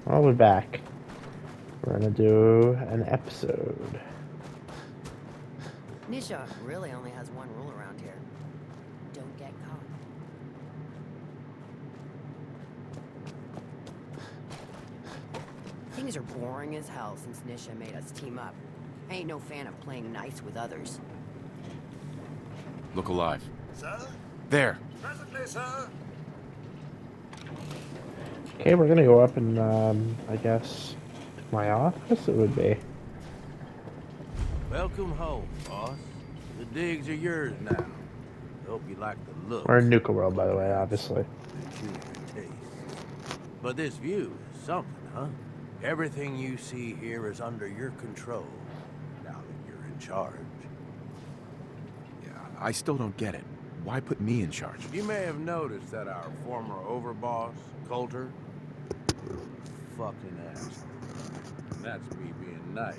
I'll be back. We're gonna do an episode. Nisha really only has one rule around here. Don't get caught. Things are boring as hell since Nisha made us team up. I ain't no fan of playing nice with others. Look alive. Sir? There. Presently, sir. Okay, we're gonna go up and, I guess, my office it would be. Welcome home, boss. The digs are yours now. Hope you like the look. We're in Nuka World, by the way, obviously. Peculiar taste. But this view is something, huh? Everything you see here is under your control, now that you're in charge. Yeah, I still don't get it. Why put me in charge? You may have noticed that our former overboss, Coulter, fucking ass. And that's me being nice.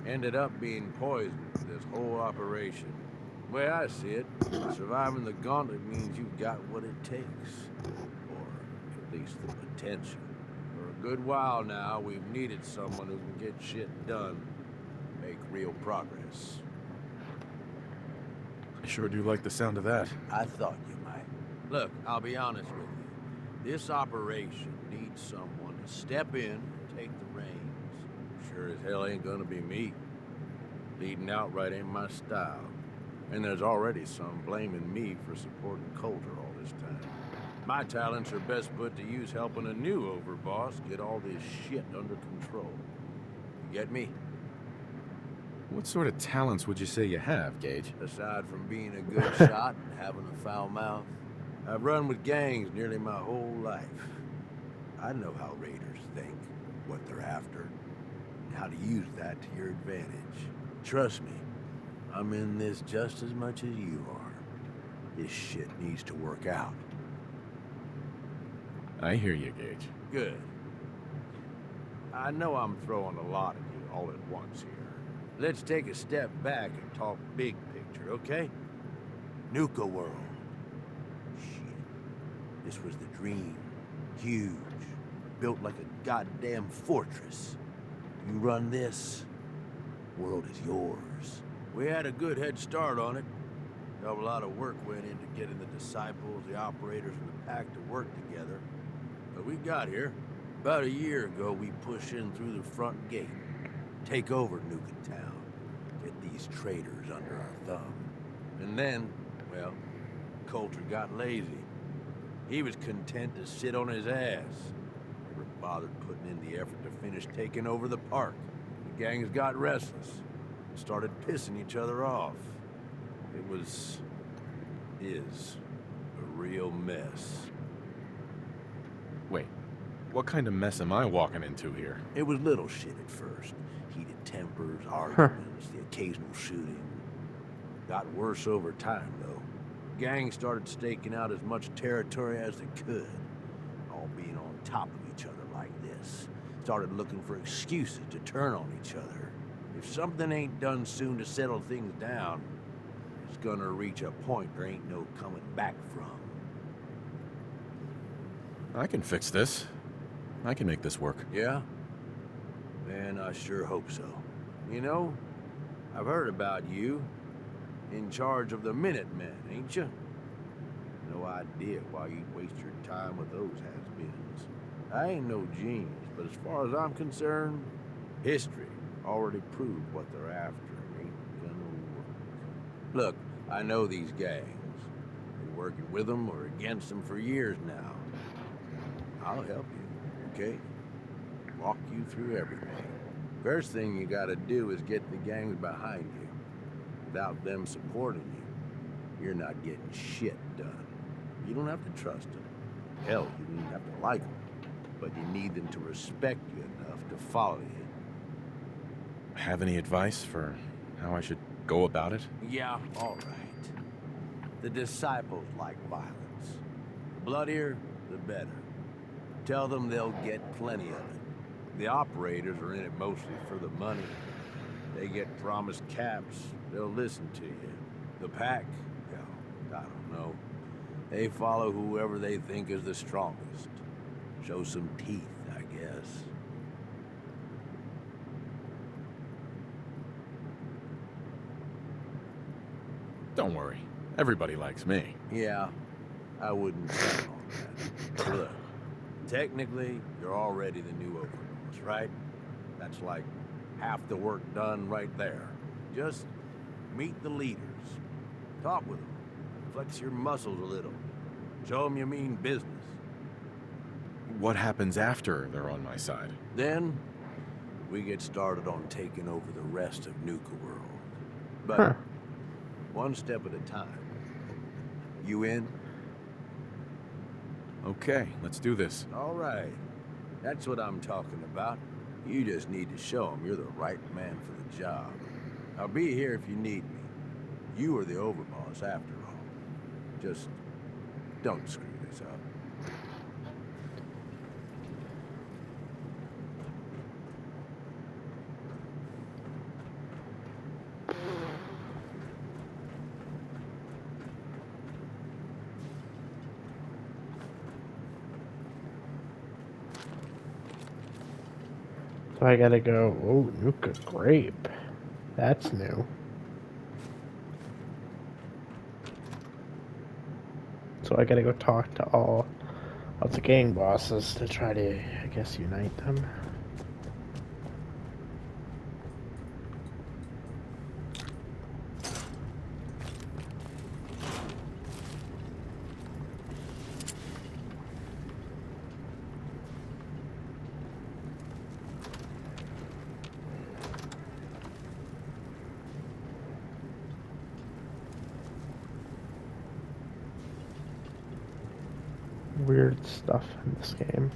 Ended up being poisoned for this whole operation. The way I see it, surviving the gauntlet means you've got what it takes. Or at least the potential. For a good while now, we've needed someone who can get shit done. Make real progress. I sure do like the sound of that. I thought you might. Look, I'll be honest with you. This operation needs someone to step in and take the reins. Sure as hell ain't gonna be me. Leading outright ain't my style. And there's already some blaming me for supporting Coulter all this time. My talents are best put to use helping a new overboss get all this shit under control. You get me? What sort of talents would you say you have, Gage? Aside from being a good shot and having a foul mouth, I've run with gangs nearly my whole life. I know how raiders think, what they're after, and how to use that to your advantage. Trust me, I'm in this just as much as you are. This shit needs to work out. I hear you, Gage. Good. I know I'm throwing a lot at you all at once here. Let's take a step back and talk big picture, okay? Nuka World. Shit. This was the dream. Huge. Built like a goddamn fortress. You run this, world is yours. We had a good head start on it. A lot of work went into getting the disciples, the operators, and the pack to work together. But we got here. About a year ago, we pushed in through the front gate. Take over Nuka Town. Get these traitors under our thumb. And then, well, Coulter got lazy. He was content to sit on his ass. Never bothered putting in the effort to finish taking over the park. The gangs got restless. Started pissing each other off. It was... is... a real mess. Wait, what kind of mess am I walking into here? It was little shit at first. Heated tempers, arguments, the occasional shooting. Got worse over time, though. Gangs started staking out as much territory as they could. All being on top of each other like this. Started looking for excuses to turn on each other. If something ain't done soon to settle things down, it's gonna reach a point there ain't no coming back from. I can fix this. I can make this work. Yeah? Man, I sure hope so. You know, I've heard about you. In charge of the Minutemen, ain't you? No idea why you'd waste your time with those has-beens. I ain't no genius, but as far as I'm concerned, history already proved what they're after ain't gonna work. Look, I know these gangs. Been working with them or against them for years now. I'll help you, okay? Walk you through everything. First thing you gotta do is get the gangs behind you. Without them supporting you, you're not getting shit done. You don't have to trust them. Hell, you don't even have to like them. But you need them to respect you enough to follow you. Have any advice for how I should go about it? Yeah, all right. The disciples like violence. The bloodier, the better. Tell them they'll get plenty of it. The operators are in it mostly for the money. They get promised caps, they'll listen to you. The pack, well, I don't know. They follow whoever they think is the strongest. Show some teeth, I guess. Yes. Don't worry. Everybody likes me. Yeah, I wouldn't count on that. Look, technically, you're already the new overboss, right? That's like half the work done right there. Just meet the leaders. Talk with them. Flex your muscles a little. Show them you mean business. What happens after they're on my side? Then, we get started on taking over the rest of Nuka World. But Huh. one step at a time. You in? Okay, let's do this. All right. That's what I'm talking about. You just need to show them you're the right man for the job. I'll be here if you need me. You are the overboss after all. Just don't screw this up. So I gotta go. Oh, Nuka Grape. That's new. So I gotta go talk to all of the gang bosses to try to, I guess, unite them. Weird stuff in this game.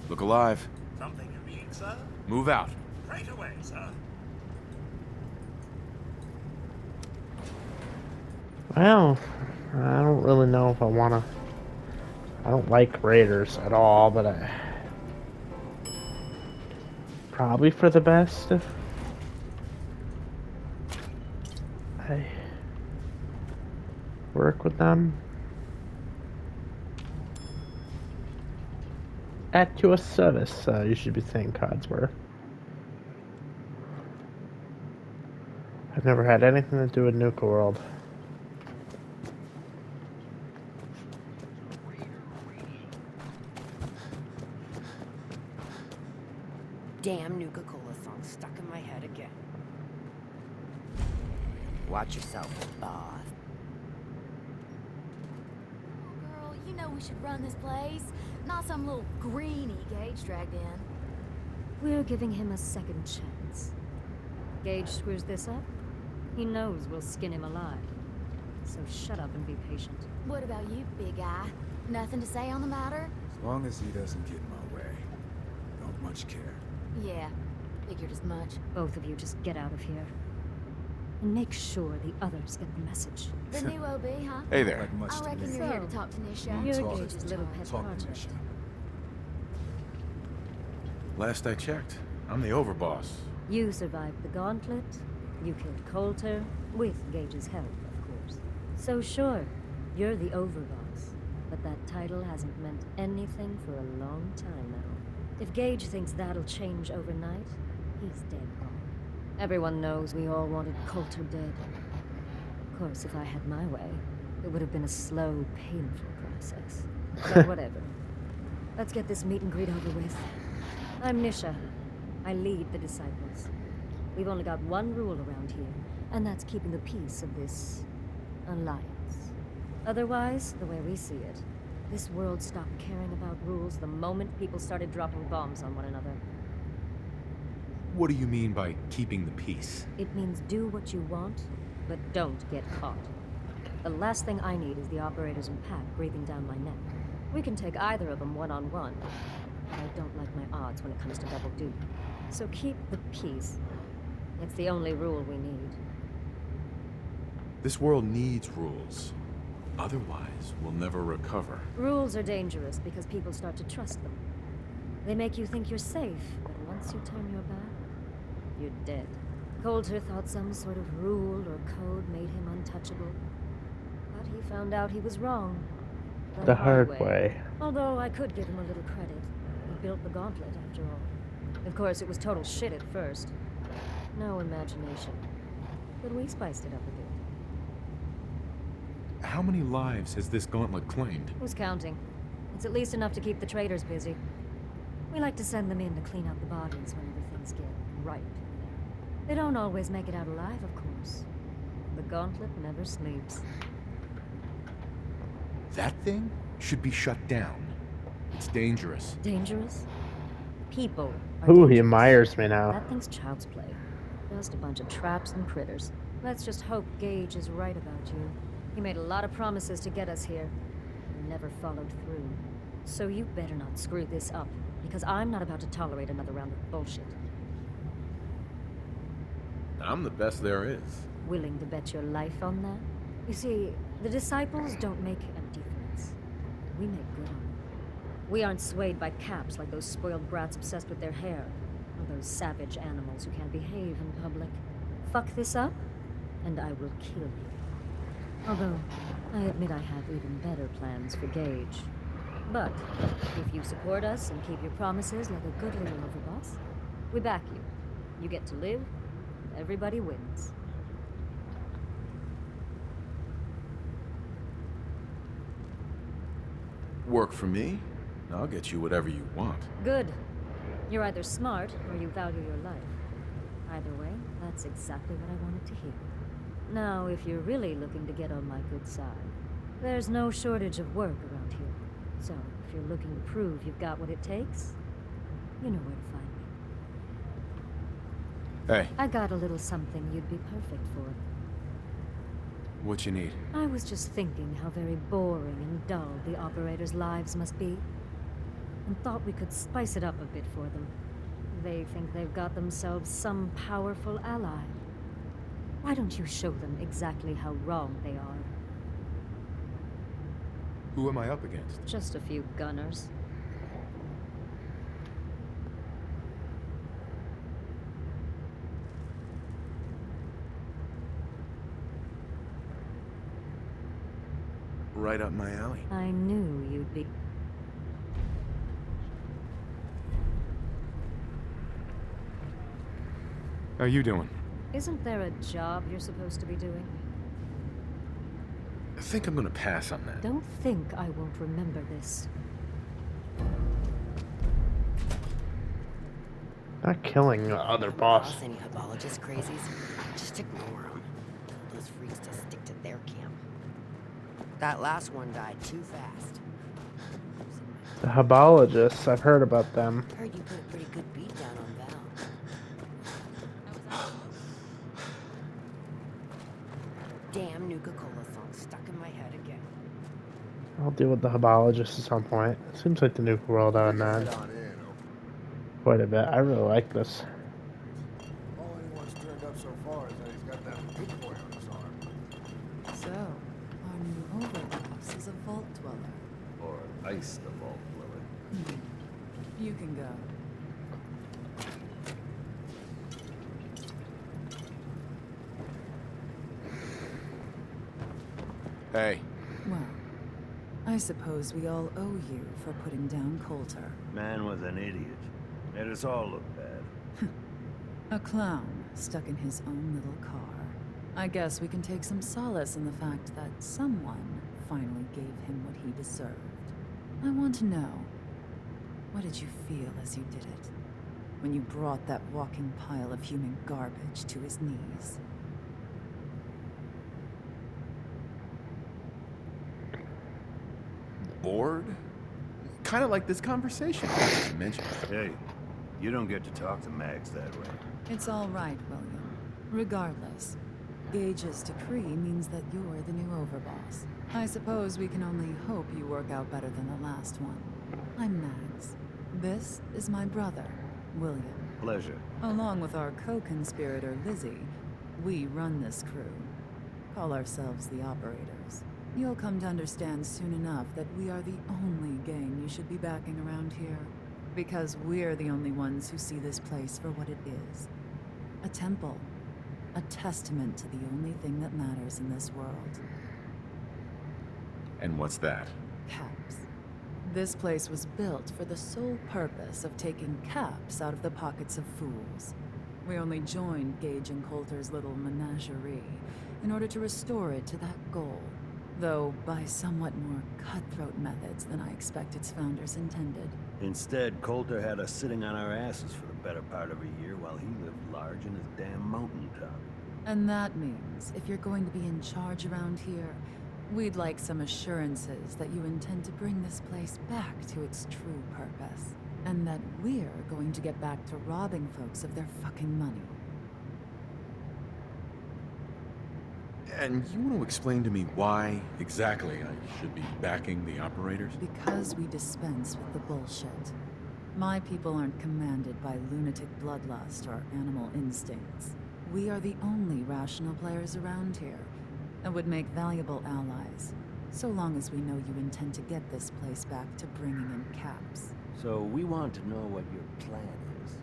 Look alive. Something you mean, sir? Move out. Right away, sir. Well, I don't really know if I wanna. I don't like raiders at all, but probably for the best if I work with them. At your service, you should be saying Codsworth. I've never had anything to do with Nuka World. Damn Nuka-Cola song stuck in my head again. Watch yourself, boss. Girl, you know we should run this place. Not some little greenie Gage dragged in. We're giving him a second chance. Gage screws this up, he knows we'll skin him alive. So shut up and be patient. What about you, big guy? Nothing to say on the matter? As long as he doesn't get in my way. Don't much care. Yeah, figured as much. Both of you just get out of here. And make sure the others get the message. The new OB, huh? Hey there. Like much I to reckon me. you're here to talk to Nisha. You're Talk. Gage's little pet Talk to project. Nisha. Last I checked, I'm the overboss. You survived the gauntlet, you killed Coulter, with Gage's help, of course. So sure, you're the overboss, but that title hasn't meant anything for a long time now. If Gage thinks that'll change overnight, he's dead wrong. Everyone knows we all wanted Coulter dead. Of course, if I had my way, it would have been a slow, painful process. But whatever. Let's get this meet and greet over with. I'm Nisha. I lead the Disciples. We've only got one rule around here, and that's keeping the peace of this alliance. Otherwise, the way we see it, this world stopped caring about rules the moment people started dropping bombs on one another. What do you mean by keeping the peace? It means do what you want, but don't get caught. The last thing I need is the operators and Pack breathing down my neck. We can take either of them one-on-one, but I don't like my odds when it comes to double duty. So keep the peace. It's the only rule we need. This world needs rules. Otherwise, we'll never recover. Rules are dangerous because people start to trust them. They make you think you're safe, but once you turn your back, you're dead. Coulter thought some sort of rule or code made him untouchable. But he found out he was wrong. The hard way. Although I could give him a little credit. He built the gauntlet, after all. Of course, it was total shit at first. No imagination. But we spiced it up a bit. How many lives has this gauntlet claimed? Who's counting? It's at least enough to keep the traders busy. We like to send them in to clean out the bodies whenever things get ripe in there. They don't always make it out alive, of course. The gauntlet never sleeps. That thing should be shut down. It's dangerous. Dangerous? People are Ooh, he dangerous. admires me now. That thing's child's play. Just a bunch of traps and critters. Let's just hope Gage is right about you. He made a lot of promises to get us here. And never followed through. So you better not screw this up, because I'm not about to tolerate another round of bullshit. I'm the best there is. Willing to bet your life on that? You see, the disciples don't make empty threats. We make good on them. We aren't swayed by caps like those spoiled brats obsessed with their hair, or those savage animals who can't behave in public. Fuck this up, and I will kill you. Although, I admit I have even better plans for Gage. But, if you support us and keep your promises like a good little overboss, we back you. You get to live, and everybody wins. Work for me? I'll get you whatever you want. Good. You're either smart, or you value your life. Either way, that's exactly what I wanted to hear. Now, if you're really looking to get on my good side, there's no shortage of work around here. So, if you're looking to prove you've got what it takes, you know where to find me. Hey, I got a little something you'd be perfect for. what you need? I was just thinking how very boring and dull the operators' lives must be, and thought we could spice it up a bit for them. They think they've got themselves some powerful ally. Why don't you show them exactly how wrong they are? Who am I up against? Just a few gunners. Right up my alley. I knew you'd be... How you doing? Isn't there a job you're supposed to be doing? I think I'm gonna pass on that. Don't think I won't remember this. Not killing the other boss. Any Hibologist crazies? Just ignore them. Tell those freaks to stick to their camp. That last one died too fast. The Hibologists, I've heard about them. Heard you put a pretty good beat down on Val. Damn Nuka-Cola song stuck in my head again. I'll deal with the Hibologists at some point. Seems like the Nuke World out of nine. Quite a bit. I really like this. All anyone's turned up so far is that he's got that big boy on his arm. So, our new overboss is a vault dweller. Or ice the vault dweller. You can go. Hey, Well, I suppose we all owe you for putting down Coulter. Man was an idiot. Made us all look bad. A clown stuck in his own little car. I guess we can take some solace in the fact that someone finally gave him what he deserved. I want to know, what did you feel as you did it? When you brought that walking pile of human garbage to his knees? bored? Kind of like this conversation. You mentioned. Hey, you don't get to talk to Mags that way. It's all right, William. Regardless, Gage's decree means that you're the new overboss. I suppose we can only hope you work out better than the last one. I'm Mags. This is my brother, William. Pleasure. Along with our co-conspirator, Lizzie, we run this crew. Call ourselves the Operators. You'll come to understand soon enough that we are the only gang you should be backing around here. Because we're the only ones who see this place for what it is. A temple. A testament to the only thing that matters in this world. And what's that? Cash. This place was built for the sole purpose of taking caps out of the pockets of fools. We only joined Gage and Coulter's little menagerie in order to restore it to that goal, though by somewhat more cutthroat methods than I expect its founders intended. Instead, Coulter had us sitting on our asses for the better part of a year while he lived large in his damn mountaintop. And that means, if you're going to be in charge around here, we'd like some assurances that you intend to bring this place back to its true purpose. And that we're going to get back to robbing folks of their fucking money. And you want to explain to me why exactly I should be backing the operators? Because we dispense with the bullshit. My people aren't commanded by lunatic bloodlust or animal instincts. We are the only rational players around here, and would make valuable allies, so long as we know you intend to get this place back to bringing in caps. So we want to know what your plan is.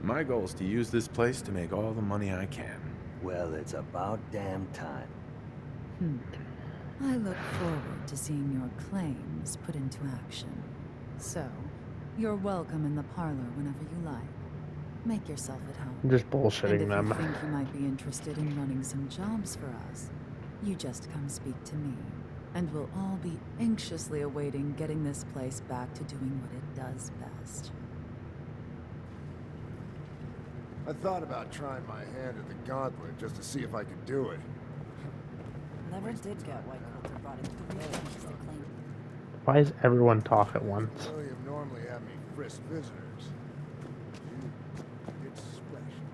My goal is to use this place to make all the money I can. Well, it's about damn time. I look forward to seeing your claims put into action. So, you're welcome in the parlor whenever you like. Make yourself at home. I'm just And bullshitting if them. you think you might be interested in running some jobs for us, you just come speak to me. And we'll all be anxiously awaiting getting this place back to doing what it does best. I thought about trying my hand at the gauntlet just to see if I could do it. Never did get why Coulter brought in 3 agents to claim. Why does everyone talk at once? William normally have me frisk visitors. It's special.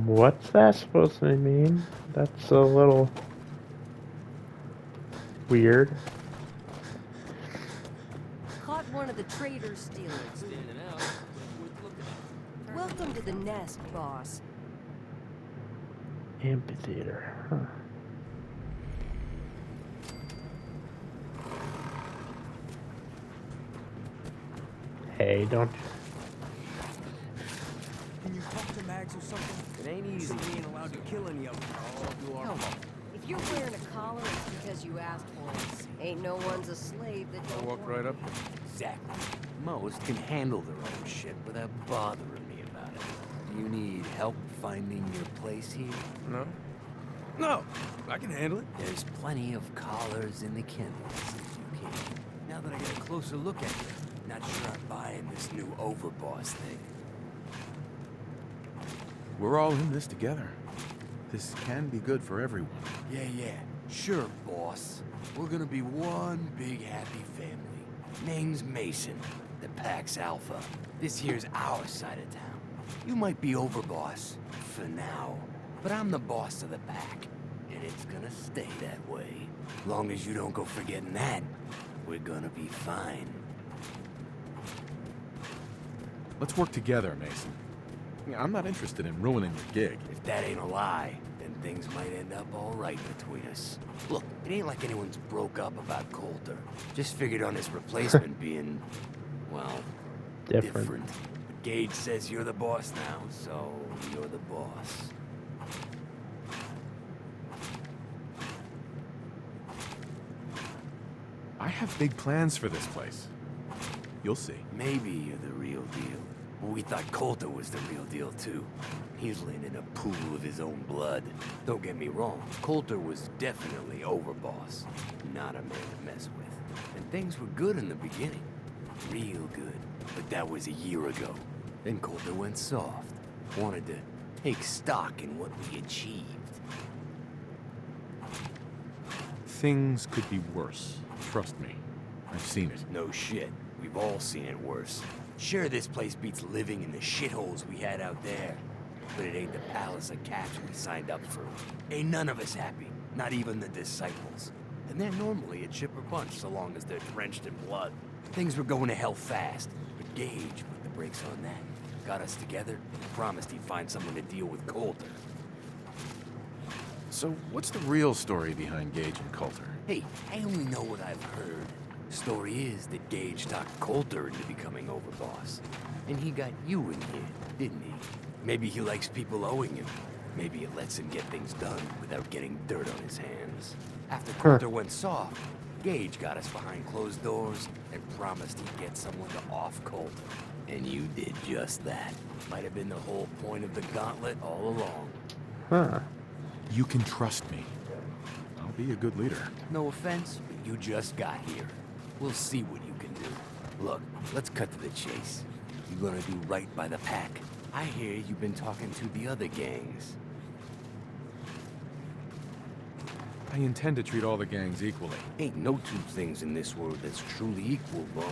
What's that supposed to mean? That's a little weird. Caught one of the traitors stealing. Welcome to the nest, boss. Amphitheater. Huh. Hey, don't. Can you talk to Mags or something? It ain't easy being allowed to kill any of them. No, if you're wearing a collar, it's because you asked for it. Ain't no one's a slave that don't Walk want right up. Exactly. Most can handle their own shit without bothering me about it. Do you need help finding your place here? No? No, I can handle it. There's plenty of collars in the kennels if you can. Now that I get a closer look at you, not sure I'm buying this new overboss thing. We're all in this together. This can be good for everyone. Yeah. Sure, boss. We're gonna be one big happy family. Name's Mason, the Pax Alpha. This here's our side of town. You might be overboss, for now. But I'm the boss of the pack, and it's gonna stay that way. Long as you don't go forgetting that, we're gonna be fine. Let's work together, Mason. I'm not interested in ruining your gig. If that ain't a lie, then things might end up all right between us. Look, it ain't like anyone's broke up about Coulter. Just figured on his replacement being, well, Different. But Gage says you're the boss now, so you're the boss. I have big plans for this place. You'll see. Maybe you're the real deal. Well, we thought Coulter was the real deal, too. He's laying in a pool of his own blood. Don't get me wrong, Coulter was definitely overboss. Not a man to mess with. And things were good in the beginning. Real good. But that was a year ago. Then Coulter went soft. Wanted to take stock in what we achieved. Things could be worse. Trust me. I've seen it. No shit. We've all seen it worse. Sure, this place beats living in the shitholes we had out there. But it ain't the palace of caps we signed up for. Ain't none of us happy. Not even the disciples. And they're normally a chipper bunch so long as they're drenched in blood. Things were going to hell fast. But Gage put the brakes on that. Got us together and promised he'd find someone to deal with Coulter. So, what's the real story behind Gage and Coulter? Hey, I only know what I've heard. Story is that Gage talked Coulter into becoming overboss. And he got you in here, didn't he? Maybe he likes people owing him. Maybe it lets him get things done without getting dirt on his hands. After Coulter went soft, Gage got us behind closed doors and promised he'd get someone to off Coulter. And you did just that. Might have been the whole point of the gauntlet all along. Huh. You can trust me. I'll be a good leader. No offense, but you just got here. We'll see what you can do. Look, let's cut to the chase. You're gonna do right by the pack. I hear you've been talking to the other gangs. I intend to treat all the gangs equally. Ain't no two things in this world that's truly equal, boss.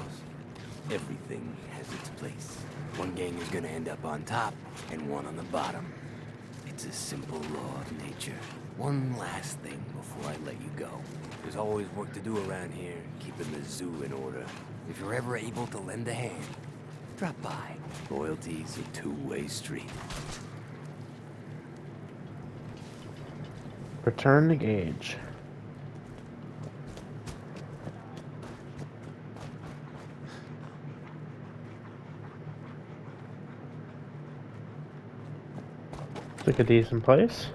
Everything has its place. One gang is gonna end up on top, and one on the bottom. It's a simple law of nature. One last thing before I let you go. There's always work to do around here, keeping the zoo in order. If you're ever able to lend a hand, drop by. Loyalty's a two-way street. Return to Gage. Looks like a decent place.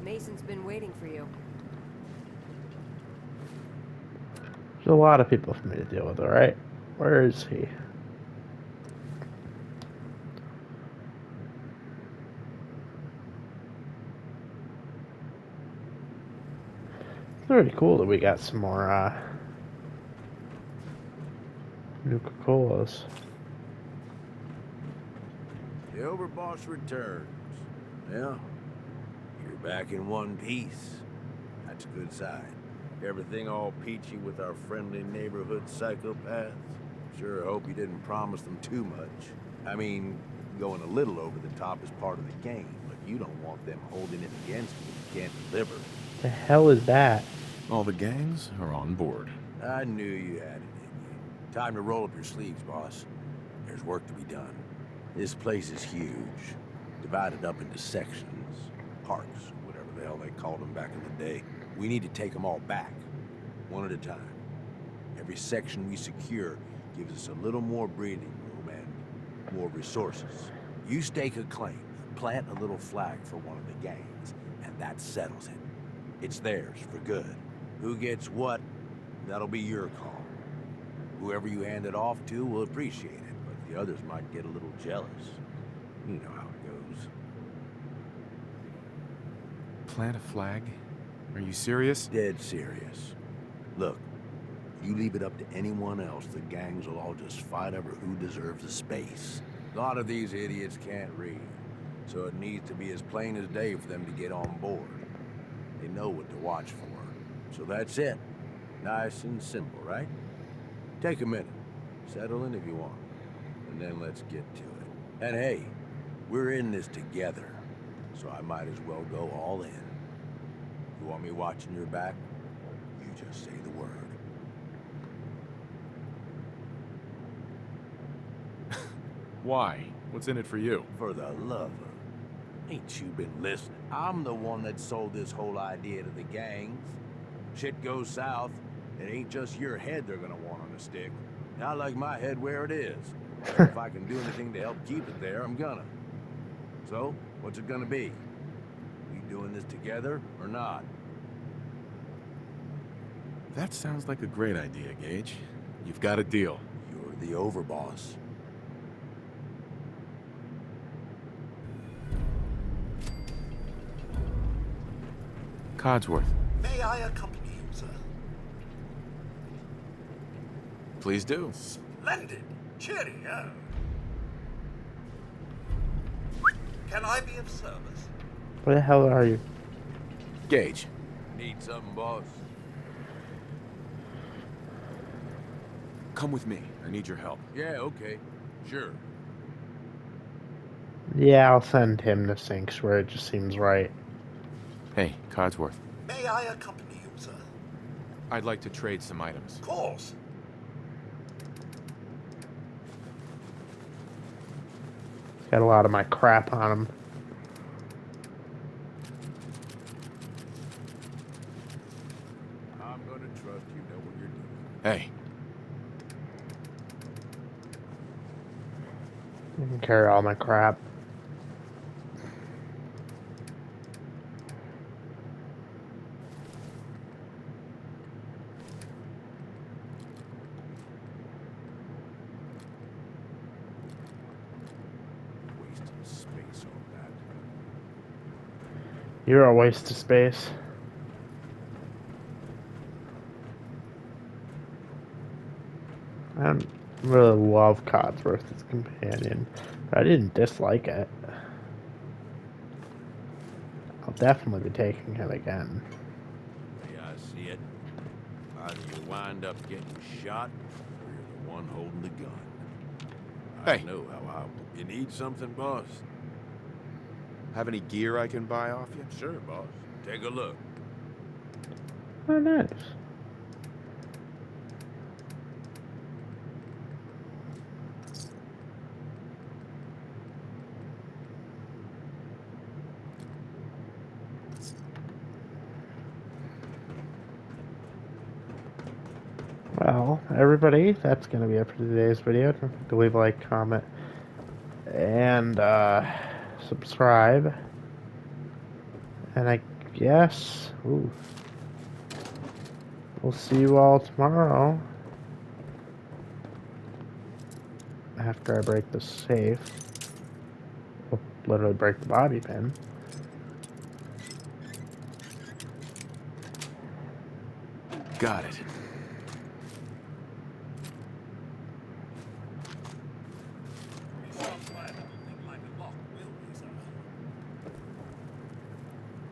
Mason's been waiting for you. There's a lot of people for me to deal with, alright? Where is he? It's pretty cool that we got some more, Nuka-Colas. The overboss returns. Yeah, you're back in one piece. That's a good sign. Everything all peachy with our friendly neighborhood psychopaths? Sure hope you didn't promise them too much. I mean, going a little over the top is part of the game, but you don't want them holding it against you if you can't deliver. The hell is that? All the gangs are on board. I knew you had it in you. Time to roll up your sleeves, boss. There's work to be done. This place is huge. Divided up into sections, parks, whatever the hell they called them back in the day. We need to take them all back, one at a time. Every section we secure gives us a little more breathing room and more resources. You stake a claim, plant a little flag for one of the gangs, and that settles it. It's theirs for good. Who gets what, that'll be your call. Whoever you hand it off to will appreciate it, but the others might get a little jealous. You know how it goes. Plant a flag? Are you serious? Dead serious. Look, you leave it up to anyone else, the gangs will all just fight over who deserves the space. A lot of these idiots can't read, so it needs to be as plain as day for them to get on board. They know what to watch for. So that's it. Nice and simple, right? Take a minute. Settle in if you want. And then let's get to it. And hey, we're in this together, so I might as well go all in. You want me watching your back? You just say the word. Why? What's in it for you? For the love of... Ain't you been listening? I'm the one that sold this whole idea to the gangs. Shit goes south, it ain't just your head they're gonna want on a stick. I like my head where it is. If I can do anything to help keep it there, I'm gonna. So, what's it gonna be? We doing this together or not? That sounds like a great idea, Gage. You've got a deal. You're the overboss. Codsworth. May I accompany you, sir? Please do. Splendid. Cheerio. Can I be of service? Where the hell are you? Gage. Need something, boss? Come with me. I need your help. Yeah, okay. Sure. Yeah, I'll send him to Sinks where it just seems right. Hey, Codsworth. May I accompany you, sir? I'd like to trade some items. Of course. Got a lot of my crap on him. I'm gonna trust you know what you're doing. Hey, I can carry all my crap. Wasting space on that. You're a waste of space. I don't really love Codsworth's companion, but I didn't dislike it. I'll definitely be taking it again. Yeah, I see it. Either you wind up getting shot, or you're the one holding the gun. I Hey. know how you need something, boss? Have any gear I can buy off you? Sure, boss. Take a look. Oh, nice. Well, everybody, that's going to be it for today's video. Don't forget to leave a like, comment, and subscribe. And I guess, we'll see you all tomorrow. After I break the safe. We'll literally break the bobby pin. Got it.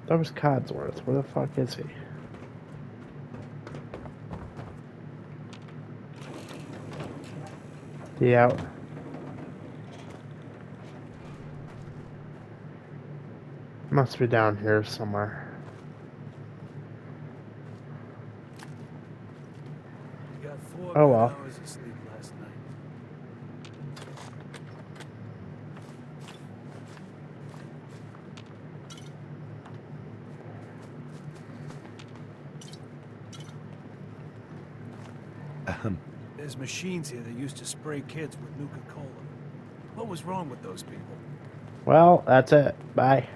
That was Codsworth. Where the fuck is he? He out? Must be down here somewhere. You got 4 Oh, well. hours of sleep last night. There's machines here that used to spray kids with Nuka-Cola. What was wrong with those people? Well, that's it. Bye.